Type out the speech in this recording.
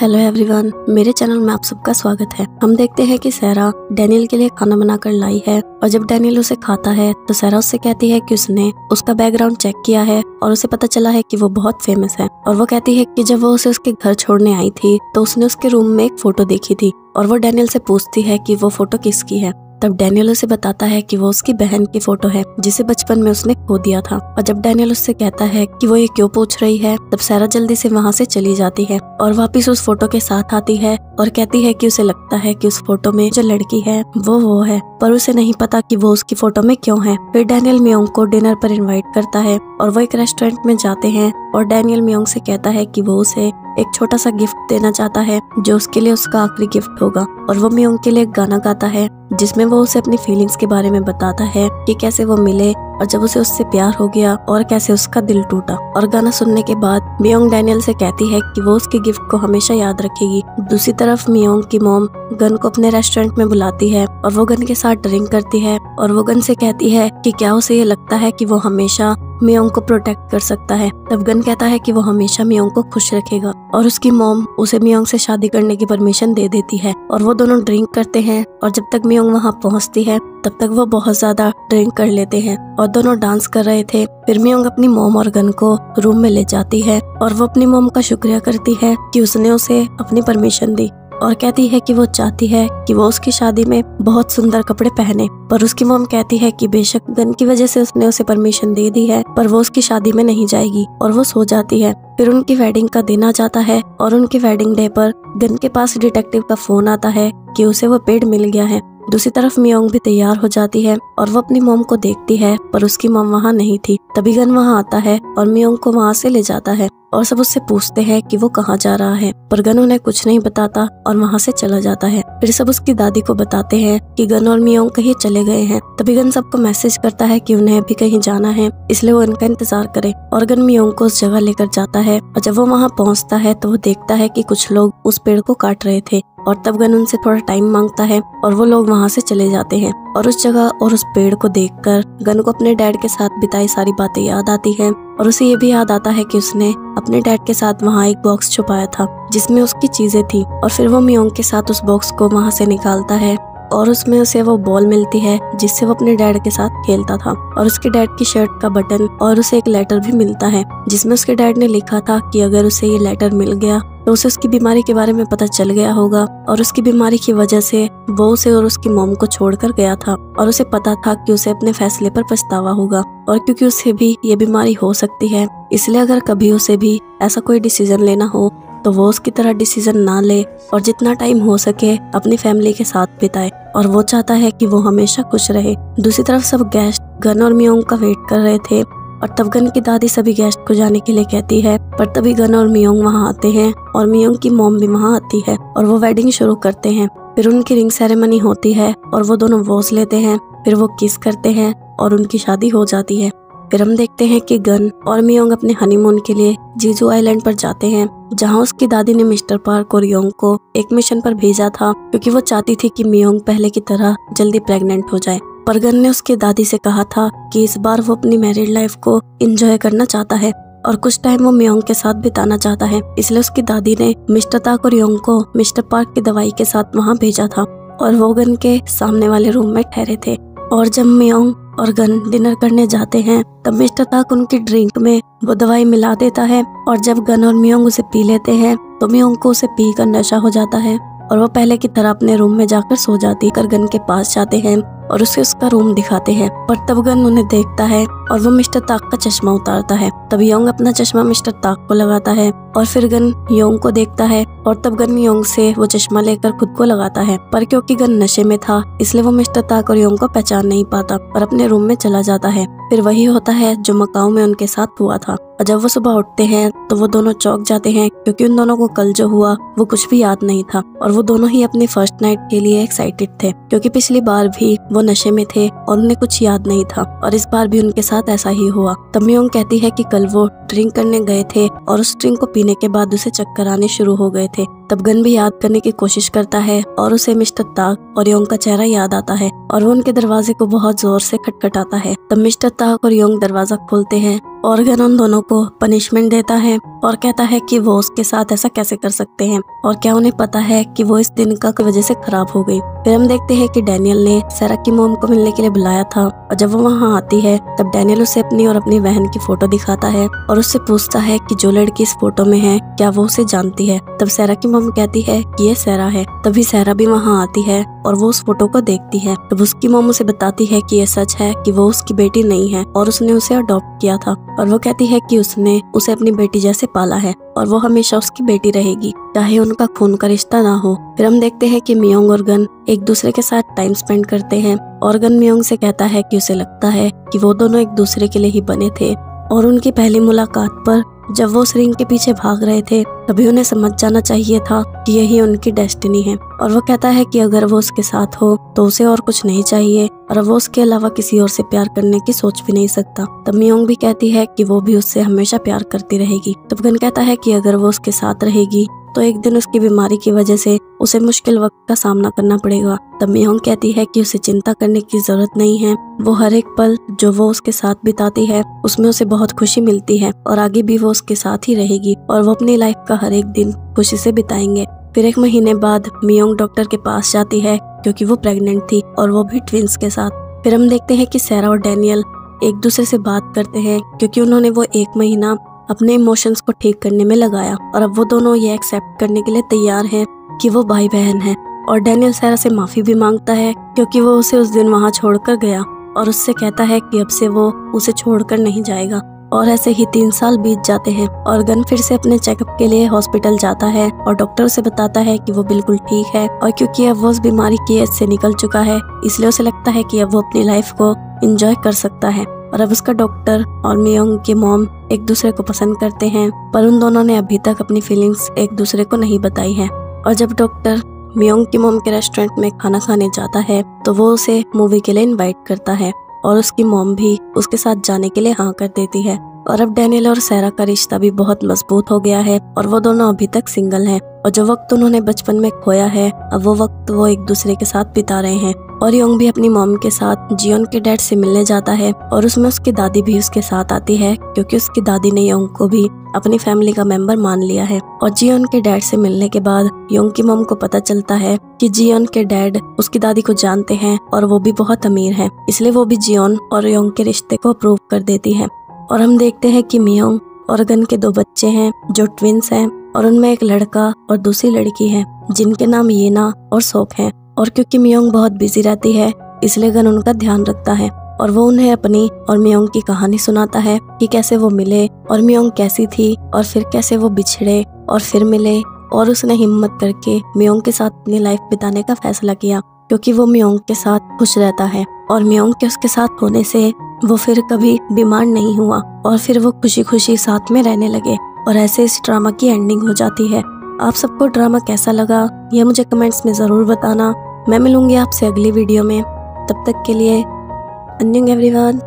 Hello everyone, मेरे channel में आप सबका स्वागत है। हम देखते हैं कि सारा डैनियल के लिए खाना बनाकर लाई है और जब डैनियल उसे खाता है तो सारा उससे कहती है कि उसने उसका बैकग्राउंड चेक किया है और उसे पता चला है कि वो बहुत फेमस है। और वो कहती है कि जब वो उसे उसके घर छोड़ने आई थी तो उसने उसके रूम में एक फोटो देखी थी और वो डैनियल से पूछती है कि वो फोटो किसकी है। तब डैनियल उसे बताता है कि वो उसकी बहन की फोटो है जिसे बचपन में उसने खो दिया था। और जब डैनियल उससे कहता है कि वो ये क्यों पूछ रही है, तब सारा जल्दी से वहाँ से चली जाती है और वापस उस फोटो के साथ आती है और कहती है कि उसे लगता है कि उस फोटो में जो लड़की है वो है, पर उसे नहीं पता कि वो उसकी फोटो में क्यों है। फिर डैनियल मियोंग को डिनर पर इनवाइट करता है और वो एक रेस्टोरेंट में जाते हैं और डैनियल मियोंग से कहता है कि वो उसे एक छोटा सा गिफ्ट देना चाहता है जो उसके लिए उसका आखिरी गिफ्ट होगा। और वो मियोंग के लिए एक गाना गाता है जिसमें वो उसे अपनी फीलिंग्स के बारे में बताता है कि कैसे वो मिले और जब उसे उससे प्यार हो गया और कैसे उसका दिल टूटा। और गाना सुनने के बाद मियोंग डैनियल से कहती है कि वो उसके गिफ्ट को हमेशा याद रखेगी। दूसरी तरफ मियोंग की मॉम गन को अपने रेस्टोरेंट में बुलाती है और वो गन के साथ ड्रिंक करती है और वो गन से कहती है कि क्या उसे ये लगता है कि वो हमेशा मियोंग को प्रोटेक्ट कर सकता है। तब गन कहता है कि वो हमेशा मियोंग को खुश रखेगा और उसकी मॉम उसे मियोंग से शादी करने की परमिशन दे देती है। और वो दोनों ड्रिंक करते हैं और जब तक मियोंग वहाँ पहुँचती है तब तक वो बहुत ज्यादा ड्रिंक कर लेते हैं और दोनों डांस कर रहे थे। फिर मियोंग अपनी मॉम और गन को रूम में ले जाती है और वो अपनी मॉम का शुक्रिया करती है कि उसने उसे अपनी परमिशन दी और कहती है कि वो चाहती है कि वो उसकी शादी में बहुत सुंदर कपड़े पहने। पर उसकी मॉम कहती है कि बेशक गन की वजह से उसने उसे परमिशन दे दी है पर वो उसकी शादी में नहीं जाएगी और वो सो जाती है। फिर उनकी वेडिंग का दिन आ जाता है और उनकी वेडिंग डे पर गन के पास डिटेक्टिव का फोन आता है कि उसे वो पेड़ मिल गया है। दूसरी तरफ मियोंग भी तैयार हो जाती है और वो अपनी मॉम को देखती है पर उसकी मॉम वहाँ नहीं थी। तभी गन वहाँ आता है और मियोंग को वहाँ से ले जाता है और सब उससे पूछते हैं कि वो कहाँ जा रहा है, पर गन उन्हें कुछ नहीं बताता और वहाँ से चला जाता है। फिर सब उसकी दादी को बताते हैं कि गन और मियोंग कहीं चले गए हैं। तभी गन सबको मैसेज करता है कि उन्हें अभी कहीं जाना है इसलिए वो उनका इंतजार करे और गन मियोंग को उस जगह लेकर जाता है। और जब वो वहाँ पहुँचता है तो वो देखता है कि कुछ लोग उस पेड़ को काट रहे थे और तब गन उनसे थोड़ा टाइम मांगता है और वो लोग वहाँ से चले जाते हैं। और उस जगह और उस पेड़ को देखकर गन को अपने डैड के साथ बिताई सारी बातें याद आती हैं और उसे ये भी याद आता है कि उसने अपने डैड के साथ वहाँ एक बॉक्स छुपाया था जिसमें उसकी चीजें थी। और फिर वो मियोंग के साथ उस बॉक्स को वहाँ से निकालता है और उसमें उसे वो बॉल मिलती है जिससे वो अपने डैड के साथ खेलता था। और उसके डैड की शर्ट का बटन और उसे एक लेटर भी मिलता है जिसमें उसके डैड ने लिखा था कि अगर उसे ये लेटर मिल गया तो उसे उसकी बीमारी के बारे में पता चल गया होगा और उसकी बीमारी की वजह से वो उसे और उसकी मॉम को छोड़कर गया था और उसे पता था कि उसे अपने फैसले पर पछतावा होगा। और क्योंकि उसे भी ये बीमारी हो सकती है इसलिए अगर कभी उसे भी ऐसा कोई डिसीजन लेना हो तो वो उसकी तरह डिसीजन ना ले और जितना टाइम हो सके अपनी फैमिली के साथ बिताए। और वो चाहता है कि वो हमेशा खुश रहे। दूसरी तरफ सब गेस्ट गन और मियोंग का वेट कर रहे थे और तब गन की दादी सभी गेस्ट को जाने के लिए कहती है, पर तभी गन और मियोंग वहाँ आते हैं और मियोंग की मॉम भी वहाँ आती है और वो वेडिंग शुरू करते हैं। फिर उनकी रिंग सेरेमनी होती है और वो दोनों वॉज लेते हैं, फिर वो किस करते हैं और उनकी शादी हो जाती है। फिर हम देखते हैं कि गन और मियोंग अपने हनीमून के लिए जीजू आइलैंड पर जाते हैं जहाँ उसकी दादी ने मिस्टर पार्क और योंग को एक मिशन पर भेजा था क्योंकि वो चाहती थी कि मियोंग पहले की तरह जल्दी प्रेग्नेंट हो जाए। पर गन ने उसकी दादी से कहा था कि इस बार वो अपनी मैरिड लाइफ को एंजॉय करना चाहता है और कुछ टाइम वो मियोंग के साथ बिताना चाहता है। इसलिए उसकी दादी ने मिस्टर ताक और योंग को मिस्टर पार्क की दवाई के साथ वहाँ भेजा था और वो गन के सामने वाले रूम में ठहरे थे। और जब मियोंग और गन डिनर करने जाते हैं तब मिस्टर ताक उनकी ड्रिंक में वो दवाई मिला देता है और जब गन और मियोंग उसे पी लेते हैं तो मियोंग को उसे पी कर नशा हो जाता है और वो पहले की तरह अपने रूम में जाकर सो जाती है। गन के पास जाते हैं और उसे उसका रूम दिखाते हैं, पर तब गन उन्हें देखता है और वो मिस्टर ताक का चश्मा उतारता है। तब योंग अपना चश्मा मिस्टर ताक को लगाता है और फिर गन योंग को देखता है और तब गन योंग से वो चश्मा लेकर खुद को लगाता है, पर क्योंकि गन नशे में था इसलिए वो मिस्टर ताक और योंग को पहचान नहीं पाता और अपने रूम में चला जाता है। फिर वही होता है जो मकाऊ में उनके साथ हुआ था और जब वो सुबह उठते हैं तो वो दोनों चौंक जाते हैं क्योंकि उन दोनों को कल जो हुआ वो कुछ भी याद नहीं था और वो दोनों ही अपनी फर्स्ट नाइट के लिए एक्साइटेड थे क्योंकि पिछली बार भी वो नशे में थे और उन्हें कुछ याद नहीं था और इस बार भी उनके साथ ऐसा ही हुआ। तब मियोंग कहती है कि कल वो ड्रिंक करने गए थे और उस ड्रिंक को पीने के बाद उसे चक्कर आने शुरू हो गए थे तब गन भी याद करने की कोशिश करता है और उसे मिस्टर ताक और योंग का चेहरा याद आता है और वो उनके दरवाजे को बहुत जोर से खटखटाता है। तब मिस्टर ताक और योंग दरवाजा खोलते हैं और गन उन दोनों को पनिशमेंट देता है और कहता है कि वो उसके साथ ऐसा कैसे कर सकते हैं और क्या उन्हें पता है कि वो इस दिन का वजह से खराब हो गई। फिर हम देखते हैं कि डैनियल ने सैरा की मॉम को मिलने के लिए बुलाया था और जब वो वहाँ आती है तब डैनियल उसे अपनी और अपनी बहन की फोटो दिखाता है और उससे पूछता है कि जो लड़की इस फोटो में है क्या वो उसे जानती है। तब सैरा की मॉम कहती है कि ये सैरा है। तभी सैरा भी वहाँ आती है और वो उस फोटो को देखती है। तब उसकी मॉम उसे बताती है कि ये सच है कि वो उसकी बेटी नहीं है और उसने उसे अडॉप्ट किया था और वो कहती है कि उसने उसे अपनी बेटी जैसे पाला है और वो हमेशा उसकी बेटी रहेगी चाहे उनका खून का रिश्ता ना हो। फिर हम देखते हैं कि मियोंग और गन एक दूसरे के साथ टाइम स्पेंड करते हैं और गन मियोंग से कहता है कि उसे लगता है कि वो दोनों एक दूसरे के लिए ही बने थे और उनकी पहली मुलाकात पर जब वो उस रिंग के पीछे भाग रहे थे तभी उन्हें समझ जाना चाहिए था कि यही उनकी डेस्टिनी है। और वो कहता है कि अगर वो उसके साथ हो तो उसे और कुछ नहीं चाहिए और वो उसके अलावा किसी और से प्यार करने की सोच भी नहीं सकता। तब मियोंग भी कहती है कि वो भी उससे हमेशा प्यार करती रहेगी। तब गन कहता है कि अगर वो उसके साथ रहेगी तो एक दिन उसकी बीमारी की वजह से उसे मुश्किल वक्त का सामना करना पड़ेगा। तब मियोंग कहती है कि उसे चिंता करने की जरूरत नहीं है, वो हर एक पल जो वो उसके साथ बिताती है उसमें उसे बहुत खुशी मिलती है और आगे भी वो उसके साथ ही रहेगी और वो अपनी लाइफ का हर एक दिन खुशी से बिताएंगे। फिर 1 महीने बाद मियोंग डॉक्टर के पास जाती है क्योंकि वो प्रेग्नेंट थी और वो भी ट्विंस के साथ। फिर हम देखते हैं कि सैरा और डैनियल एक दूसरे से बात करते हैं क्योंकि उन्होंने वो 1 महीना अपने इमोशंस को ठीक करने में लगाया और अब वो दोनों ये एक्सेप्ट करने के लिए तैयार हैं कि वो भाई बहन हैं। और डैनियल सैरा से माफी भी मांगता है क्योंकि वो उसे उस दिन वहाँ छोड़कर गया और उससे कहता है कि अब से वो उसे छोड़कर नहीं जाएगा। और ऐसे ही 3 साल बीत जाते हैं और गन फिर से अपने चेकअप के लिए हॉस्पिटल जाता है और डॉक्टर उसे बताता है कि वो बिल्कुल ठीक है और क्योंकि अब वो उस बीमारी की एज से निकल चुका है इसलिए उसे लगता है कि अब वो अपनी लाइफ को एंजॉय कर सकता है। और अब उसका डॉक्टर और मियोंग की मॉम एक दूसरे को पसंद करते हैं पर उन दोनों ने अभी तक अपनी फीलिंग्स एक दूसरे को नहीं बताई है। और जब डॉक्टर मियोंग की मॉम के रेस्टोरेंट में खाना खाने जाता है तो वो उसे मूवी के लिए इनवाइट करता है और उसकी मॉम भी उसके साथ जाने के लिए हाँ कर देती है। और अब डैनियल और सैरा का रिश्ता भी बहुत मजबूत हो गया है और वो दोनों अभी तक सिंगल हैं और जो वक्त उन्होंने बचपन में खोया है अब वो वक्त वो एक दूसरे के साथ बिता रहे हैं। और योंग भी अपनी मॉम के साथ जियोन के डैड से मिलने जाता है और उसमें उसकी दादी भी उसके साथ आती है क्योंकि उसकी दादी ने योंग को भी अपनी फैमिली का मेंबर मान लिया है। और जियोन के डैड से मिलने के बाद योंग की मॉम को पता चलता है कि जियोन के डैड उसकी दादी को जानते हैं और वो भी बहुत अमीर हैं, इसलिए वो भी जियोन और योंग के रिश्ते को अप्रूव कर देती है। और हम देखते हैं कि मियोंग और गन के 2 बच्चे हैं जो ट्विंस हैं और उनमें एक लड़का और दूसरी लड़की है जिनके नाम येना और सोक हैं। और क्योंकि मियोंग बहुत बिजी रहती है इसलिए गन उनका ध्यान रखता है और वो उन्हें अपनी और मियोंग की कहानी सुनाता है कि कैसे वो मिले और मियोंग कैसी थी और फिर कैसे वो बिछड़े और फिर मिले और उसने हिम्मत करके मियोंग के साथ अपनी लाइफ बिताने का फैसला किया क्योंकि वो मियोंग के साथ खुश रहता है और मियोंग के उसके साथ होने से वो फिर कभी बीमार नहीं हुआ और फिर वो खुशी खुशी साथ में रहने लगे। और ऐसे इस ड्रामा की एंडिंग हो जाती है। आप सबको ड्रामा कैसा लगा यह मुझे कमेंट्स में जरूर बताना। मैं मिलूंगी आपसे अगली वीडियो में, तब तक के लिए अन्यंग एवरीवन।